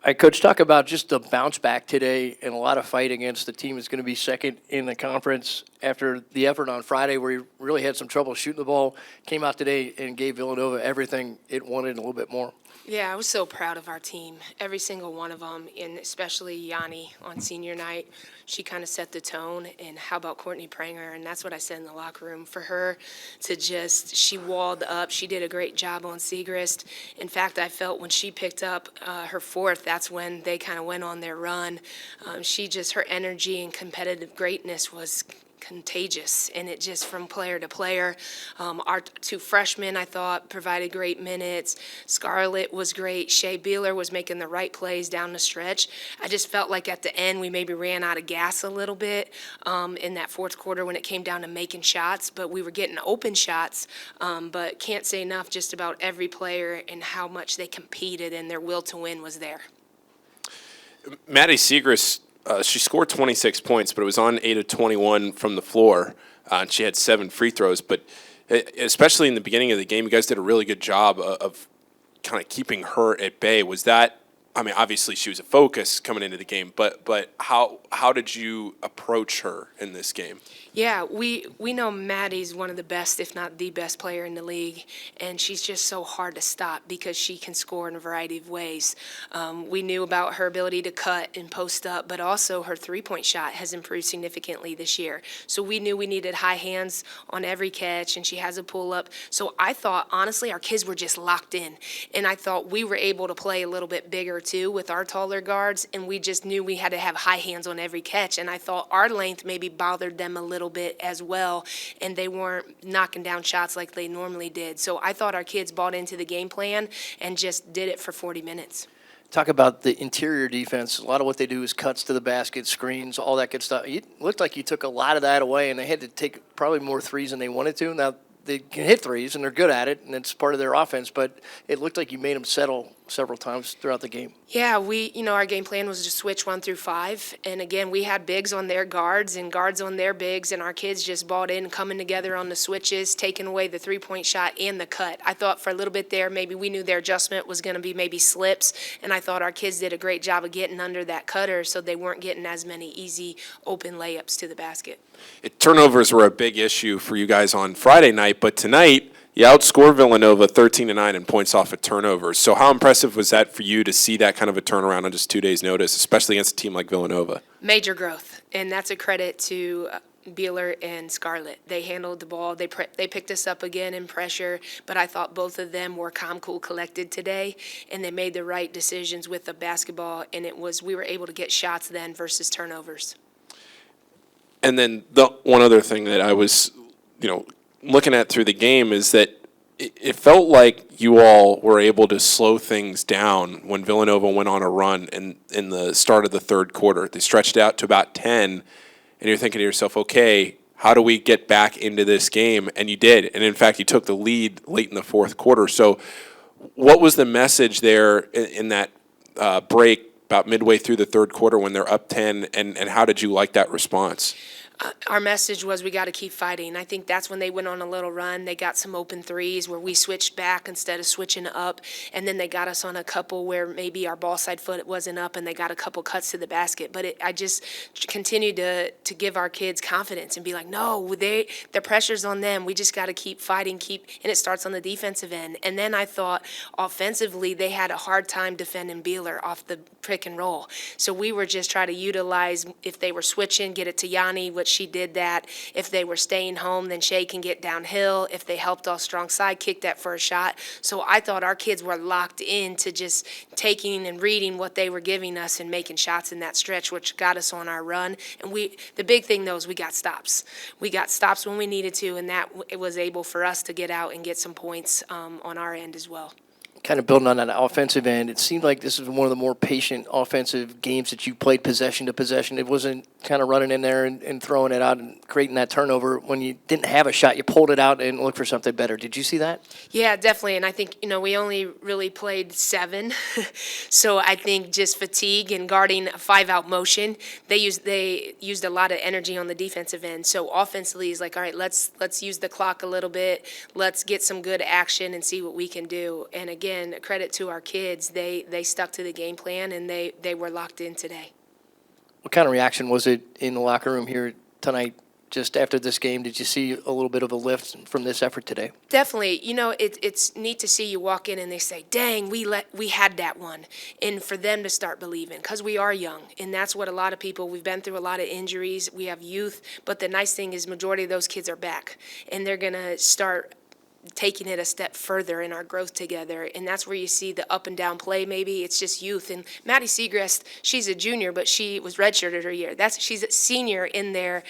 All right, Coach, talk about just the bounce back today and a lot of fight against the team that's going to be second in the conference after the effort on Friday where you really had some trouble shooting the ball, came out today and gave Villanova everything it wanted and a little bit more. Yeah, I was so proud of our team, every single one of them, and especially Yanni on senior night. She kind of set the tone, and how about Courtney Pranger? And that's what I said in the locker room. For her to just, she walled up. She did a great job on Segrist. In fact, I felt when she picked up her fourth, that's when they kind of went on their run. Her energy and competitive greatness was contagious, and it just from player to player. Our two freshmen, I thought, provided great minutes. Scarlett was great. Shea Beeler was making the right plays down the stretch. I just felt like at the end we maybe ran out of gas a little bit in that fourth quarter when it came down to making shots, but we were getting open shots. But can't say enough just about every player and how much they competed, and their will to win was there. Maddie Segrist, she scored 26 points, but it was on 8 of 21 from the floor. And she had 7 free throws. But especially in the beginning of the game, you guys did a really good job of kind of keeping her at bay. Was that, I mean, obviously she was a focus coming into the game, but how did you approach her in this game? Yeah, we know Maddie's one of the best, if not the best player in the league, and she's just so hard to stop because she can score in a variety of ways. We knew about her ability to cut and post up, but also her three-point shot has improved significantly this year. So we knew we needed high hands on every catch, and she has a pull-up. So I thought, honestly, our kids were just locked in, and I thought we were able to play a little bit bigger, too, with our taller guards, and we just knew we had to have high hands on every catch, and I thought our length maybe bothered them a little bit as well, and they weren't knocking down shots like they normally did. So I thought our kids bought into the game plan and just did it for 40 minutes. Talk about the interior defense. A lot of what they do is cuts to the basket, screens, all that good stuff. It looked like you took a lot of that away, and they had to take probably more threes than they wanted to. Now, they can hit threes, and they're good at it, and it's part of their offense, but it looked like you made them settle several times throughout the game. Yeah, our game plan was to switch 1 through 5. And again, we had bigs on their guards and guards on their bigs, and our kids just bought in, coming together on the switches, taking away the three-point shot and the cut. I thought for a little bit there, maybe we knew their adjustment was going to be maybe slips, and I thought our kids did a great job of getting under that cutter so they weren't getting as many easy open layups to the basket. Turnovers were a big issue for you guys on Friday night, but tonight you outscored Villanova 13-9 in points off of turnovers. So how impressive was that for you to see that kind of a turnaround on just 2 days' notice, especially against a team like Villanova? Major growth, and that's a credit to Beeler and Scarlett. They handled the ball. They picked us up again in pressure, but I thought both of them were calm, cool, collected today, and they made the right decisions with the basketball, and we were able to get shots then versus turnovers. And then the one other thing that I was, looking at through the game is that it felt like you all were able to slow things down when Villanova went on a run in the start of the third quarter. They stretched out to about 10, and you're thinking to yourself, okay, how do we get back into this game? And you did. And, in fact, you took the lead late in the fourth quarter. So what was the message there in that break about midway through the third quarter when they're up 10, and how did you like that response? Our message was we got to keep fighting. I think that's when they went on a little run. They got some open threes where we switched back instead of switching up, and then they got us on a couple where maybe our ball side foot wasn't up, and they got a couple cuts to the basket. But I just continued to give our kids confidence and be like, no, the pressure's on them. We just got to keep fighting, and it starts on the defensive end. And then I thought offensively they had a hard time defending Beeler off the pick and roll. So we were just trying to utilize, if they were switching, get it to Yanni, which she did that. If they were staying home, then Shea can get downhill. If they helped off strong side, kick that for a shot. So I thought our kids were locked in to just taking and reading what they were giving us and making shots in that stretch, which got us on our run. And the big thing, though, is we got stops. We got stops when we needed to, and it was able for us to get out and get some points on our end as well. Kind of building on that offensive end, it seemed like this is one of the more patient offensive games that you played possession to possession. It wasn't kind of running in there and throwing it out and creating that turnover. When you didn't have a shot, you pulled it out and looked for something better. Did you see that? Yeah, definitely. And I think, we only really played 7. So I think just fatigue and guarding a 5-out motion, they used a lot of energy on the defensive end. So offensively is like, all right, let's use the clock a little bit. Let's get some good action and see what we can do. And again, credit to our kids. They stuck to the game plan and they were locked in today. What kind of reaction was it in the locker room here tonight? Just after this game, did you see a little bit of a lift from this effort today? Definitely. It's neat to see you walk in and they say, dang, we had that one. And for them to start believing, because we are young. And that's what a lot of people, we've been through a lot of injuries. We have youth. But the nice thing is majority of those kids are back. And they're going to start taking it a step further in our growth together. And that's where you see the up and down play maybe. It's just youth. And Maddie Segrest, she's a junior, but she was redshirted her year. She's a senior in their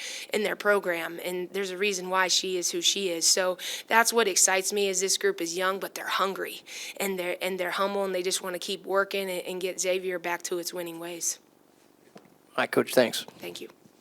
program, and there's a reason why she is who she is. So that's what excites me is this group is young, but they're hungry, and they're humble, and they just want to keep working and get Xavier back to its winning ways. All right, Coach, thanks. Thank you.